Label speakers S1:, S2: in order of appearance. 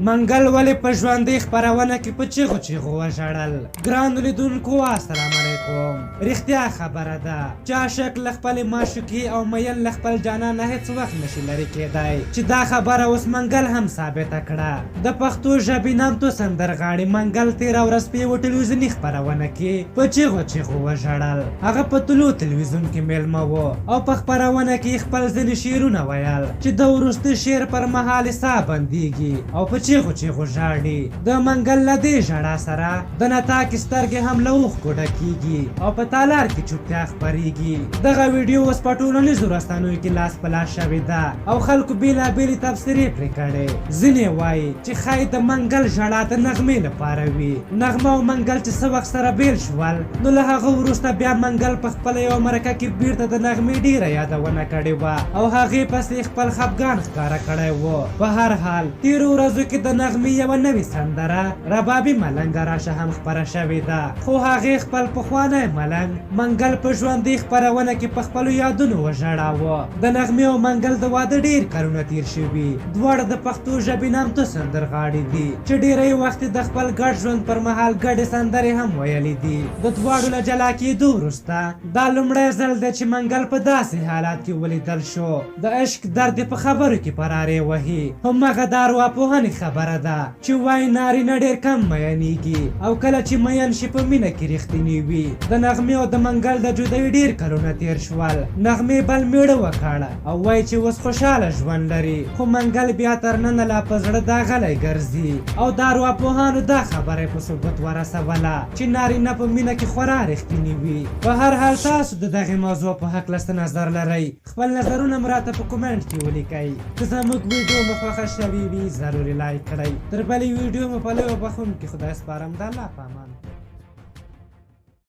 S1: منګل ولې په ژوندۍ خپرونه کې په چیغو چیغو وژړل؟ ګرانو لیدونکو السلام علیکم. رښتیا خبره ده چې عاشق له خپلې معشوقې او مین له خپل جانان نه هېڅ وخت نشي لرې کېدی، چې دا خبره اوس منګل هم ثابته کړه. د پښتو ژبې نامتو سندرغاړي منګل تېره ورځ په یوه ټلویزیوني خپرونه کې په چیغو چیغو وژړل. هغه په طلوع تلویزیون کې میلمه و او په خپرونه کې خپل ځینې شعرونه ویل چې د وروستي شعر پر مهال یې ساه بندېږي او په چیغو چیغو ژاړي. د منګل له دې ژړا سره د نتاکې سترګې هم له اوښکو ډکېږي او په تالار کې چوپتیا خپرېږي. دغه ویډیو اوس په ټولنیزو رسنیو کې لاس په لاس شوې ده او خلکو بېلابېلې تبصرې پرې کړې. ځینې وایي چې ښایي د منګل ژړا د نغمې لپاره وي. نغمه او منګل چې څه وخت سره بېل شول، نو له هغه وروسته بیا منګل په خپله یوه مرکه کې بېرته د نغمې ډېره یادونه کړې وه او هغې پسې خپل خفګان ښکاره کړی و. په هر حال تېرو ورځو کې د نغمې یوه نوې سندره ربابي ملنګه راشه هم خپره شوې ده، خو هغې خپل پخوانی ملنګ منګل په ژوندۍ خپرونه کې په خپلو یادونو وژړاوه. د نغمې او منګل د واده ډېر کلونه تېر شوي. دواړه د پښتو ژبې نامتو سندرغاړي دي چې ډېری وخت د خپل ګډ ژوند پر مهال ګډې سندرې هم ویلې دي. د دواړو له جلا کېدو وروسته دا لومړی ځل دی چې منګل په داسې حالات کې ولیدل شو. د عشق درد په خبرو کې پرارې وهي. همغه د ارواپوهنې خبره ده چې وایي نارینه ډېر کم میینېږي او کله چې مین شي په مینه کې رښتینې وي. د نغمې او د منګل د جدایۍ ډېر کلونه تېر شول. نغمې بل میړه وکړ او وایي چې اوس خوشحاله ژوند لري، خو منګل بیا تر ننه لا په زړه داغلی ګرځي او د ارواپوهانو دا خبره په ثبوت ورسوله چې نارینه په مینه کې خورا رښتینې وي. په هر حال تاسو د دغې موضوع په هکله څه نظر لرئ؟ خپل نظرونه مو راته په کومنټ کې ولیکئ. که زموږ ویډیو مو خوښه شوې وي ضروري لایک کړئ. تر بلې ویډیو مو په لویو بخښونکي خدای سپارم. د الله په امان.